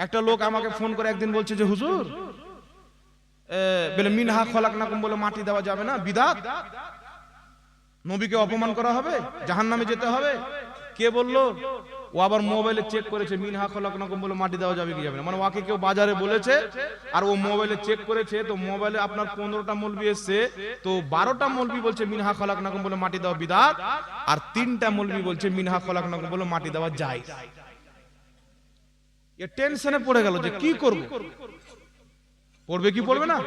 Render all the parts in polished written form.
একটা লোক আমাকে ফোন করে একদিন বলছে যে হুজুর বলে মিনহা খলাকনাকুম বলে মাটি দেওয়া যাবে না, বিদআত, নবীকে অপমান করা হবে, জাহান্নামে যেতে হবে। কে বললো? ও আবার মোবাইলে চেক করেছে মিনহা খলাকনাকুম বলে মাটি দেওয়া যাবে কি যাবে না, মানে ওকে কেউ বাজারে বলেছে আর ও মোবাইলে চেক করেছে, তো মোবাইলে আপনার 15টা মৌলবি এসছে, তো 12টা মৌলবি বলছে মিনহা খলাকনাকুম বলে মাটি দেওয়া বিদআত, আর 3টা মৌলবি বলছে মিনহা খলাকনাকুম বলে মাটি দেওয়া যায়। এ টেনশনে পড়ে গেল যে কি করব, পড়বে কি পড়বে না।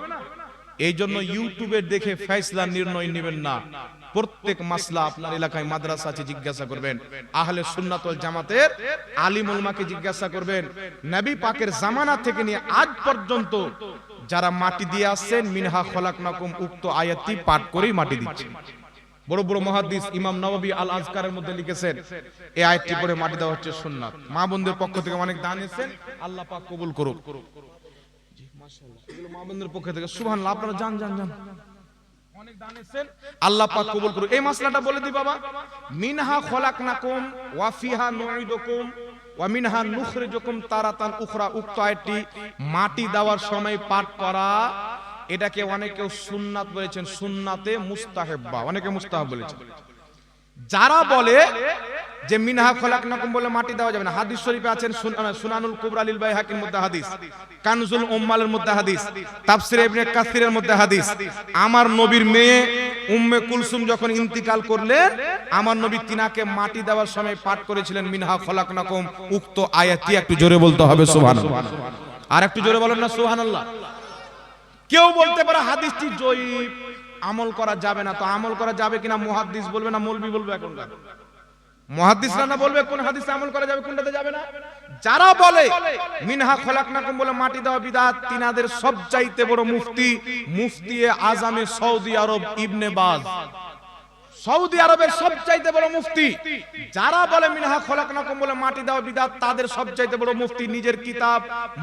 এই জন্য ইউটিউবে দেখে ফয়সালা নির্ণয় নেবেন না। প্রত্যেক মাসলা আপনার এলাকায় মাদ্রাসা আছে, জিজ্ঞাসা করবেন। আহলে সুন্নাত ওয়াল জামাতের আলিম উলামাকে জিজ্ঞাসা করবেন। নবী পাকের জামানা থেকে নিয়ে আজ পর্যন্ত যারা মাটি দিয়ে আসছেন মিনহা খলাকনাকুম উক্ত আয়াতটি পাঠ করেই মাটি দিচ্ছেন। বড় বড় মুহাদ্দিস ইমাম নববী আল আজকারের মধ্যে লিখেছেন এই আয়াতটি পড়ে মাটি দেওয়া হচ্ছে সুন্নাত। মা বোনদের পক্ষ থেকে অনেক দান এসেছেন, আল্লাহ পাক কবুল করুক। জি মাশাআল্লাহ, এগুলো মা বোনদের পক্ষ থেকে সুবহানাল্লাহ, আপনারা জান জান জান, অনেক দান এসেছেন, আল্লাহ পাক কবুল করুক। এই মাসলাটা বলে দি বাবা, মিনহা খলাকনাকুম ওয়া ফিহা নুঈদুকুম ওয়া মিনহা নুখরিজুকুম তারাতান উখরা, উক্ত আয়াতটি মাটি দেওয়ার সময় পাঠ করা, এটাকে অনেকে সুন্নাত বলেছেন, সুন্নাতে মুস্তাহাব্বা, অনেকে মুস্তাহাব বলেছেন। যারা বলে যে মিনহা খলাকনাকুম বলে মাটি দেওয়া যাবে না, হাদিস শরীফে আছেন সুনানুল কুবরা লিল বাইহাকির মধ্যে হাদিস, কানজুল উম্মালের মধ্যে হাদিস, তাফসীর ইবনে কাসিরের মধ্যে হাদিস। আমার নবীর মেয়ে উম্মে কুলসুম যখন ইন্তিকাল করলেন, আমার নবী তিনাকে মাটি দেওয়ার সময় পাঠ করেছিলেন মিনহা খলাকনাকুম উক্ত আয়াতটি। একটু জোরে বলতে হবে সুবহানাল্লাহ, আর একটু জোরে বলেন না সুবহানাল্লাহ। কেউ বলতে পারে হাদিসটি জয়ীফ, আমল করা যাবে না, তো আমল করা যাবে কিনা মুহাদ্দিস বলবে না মৌলবি বলবে? এখনকার মুহাদ্দিসরা না বলবে কোন হাদিসে আমল করা যাবে কোনটাতে যাবে না। যারা বলে মিনহা খলাকনাকুম বলে মাটি দেওয়া বিদআত, তিনাদের সবচাইতে বড় মুফতি মুফতি আজমে সৌদি আরব ইবনে বাজ, সৌদি আরবের সবচাইতে বড় মুফতি। যারা বলে মিনহা খলাকনাকুম বলে মাটি দেওয়া বিদআত, তাদের সবচাইতে বড় মুফতি নিজের কিতাব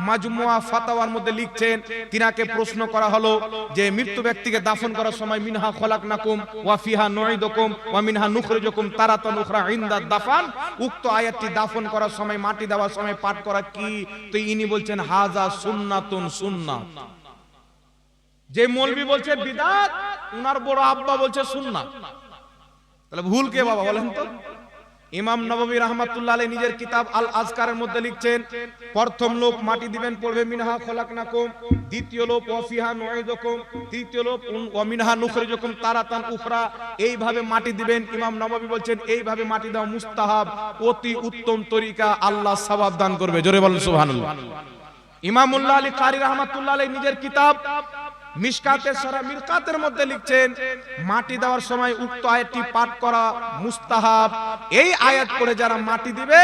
মাজমুআ ফাতাওয়ার মধ্যে লিখছেন, তিনাকে প্রশ্ন করা হলো যে মৃত্যু ব্যক্তিকে দাফন করার সময় মিনহা খলাকনাকুম ওয়া ফিহা নুঈদুকুম ওয়া মিনহা নুখরিজুকুম তারাতান উখরা ইনদা দাফান, উক্ত আয়াতটি দাফন করার সময় মাটি দেওয়ার সময় পাঠ করা কি? তো ইনি বলছেন হাজা সুন্নাতুন সুন্নাত। যে মৌলবি বলছে বিদআত, উনার বড় আব্বা বলছে সুন্নাত। তাহলে ভুল কে বাবা বলেন তো? ইমাম নববী রাহমাতুল্লাহ আলাইহি নিজের কিতাব আল আজকারের মধ্যে লিখছেন, প্রথম লোক মাটি দিবেন পড়বে মিনহা খলাকনাকুম, দ্বিতীয় লোক ওয়া ফিহা নুঈদুকুম, তৃতীয় লোক ওয়া মিনহা নুখরিজুকুম তারাতান উখরা, এইভাবে মাটি দিবেন। ইমাম নববী বলছেন এইভাবে মাটি দেওয়া মুস্তাহাব, অতি উত্তম তরিকা, আল্লাহ সওয়াব দান করবে। জোরে বলেন সুবহানাল্লাহ। ইমামুল্লাহ আলী কারি রাহমাতুল্লাহ আলাইহি নিজের কিতাব মিশকাতে সরা মিরকাতের মধ্যে লিখছেন মাটি দেওয়ার সময় উক্ত আয়াতটি পাঠ করা মুস্তাহাব। এই আয়াত পড়ে যারা মাটি দিবে,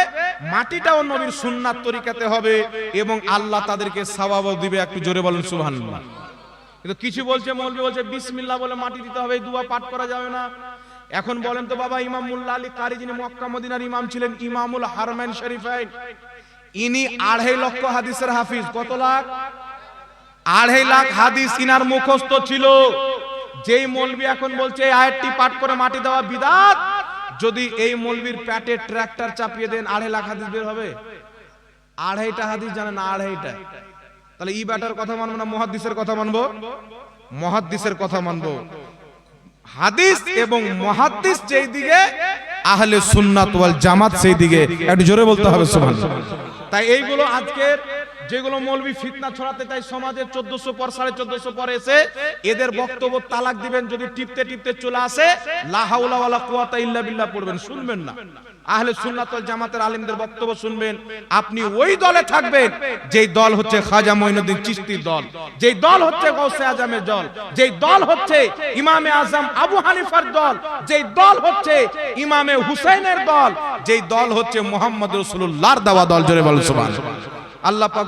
মাটিটাও নবীর সুন্নাত তরিকাতে হবে এবং আল্লাহ তাদেরকে সওয়াবও দিবে। একটু জোরে বলেন সুবহানাল্লাহ। কিন্তু কিছু বলছে মৌলবি বলছে বিসমিল্লাহ বলে মাটি দিতে হবে, দোয়া পাঠ করা যাবে না। এখন বলেন তো বাবা, ইমামুল্লাহ আলী কারি যিনি মক্কা মদিনার ইমাম ছিলেন, ইমামুল হারমাইন শরীফাইন, ইনি 2.5 লক্ষ হাদিসের হাফিজ। কত লাখ? 2.5 লাখ হাদিস ইনার মুখস্থ ছিল। যেই মৌলবি এখন বলছে এই আয়াতটি পাঠ করে মাটি দেওয়া বিদআত, যদি এই মৌলবির পেটে ট্রাক্টর চাপিয়ে দেন 2.5 লাখ হাদিস বের হবে? 2.5টা হাদিস জানেন? 2.5টা। তাহলে ই ব্যাটার কথা মানবো না মুহাদ্দিসের কথা মানবো? মুহাদ্দিসের কথা মানবো। হাদিস এবং মুহাদ্দিস যেই দিকে, আহলে সুন্নাত ওয়াল জামাত সেই দিকে। একটু জোরে বলতে হবে সুবহানাল্লাহ। তাই এইগুলো আজকের যেগুলো মৌলবি ফিতনা ছড়াতে চাই সমাজে, 1400 পর 1450 পর এসে এদের বক্তব্য তালাক দিবেন, যদি টিপতে টিপতে চলে আসে লা হাওলা ওয়ালা কুওয়াতা ইল্লা বিল্লাহ পড়বেন, শুনবেন না। আহলে সুন্নাত ওয়াল জামাতের আলেমদের বক্তব্য শুনবেন। আপনি ওই দলে থাকবেন যেই দল হচ্ছে খাজা মঈনুদ্দিন চিশতির দল, যেই দল হচ্ছে গাউসে আজমের দল, যেই দল হচ্ছে ইমামে আজম আবু হানিফার দল, যেই দল হচ্ছে ইমামে হুসাইনের দল, যেই দল হচ্ছে মুহাম্মদ রাসূলুল্লাহর দেওয়া দল। জোরে বলেন সুবহানাল্লাহ। আল্লাহ পাক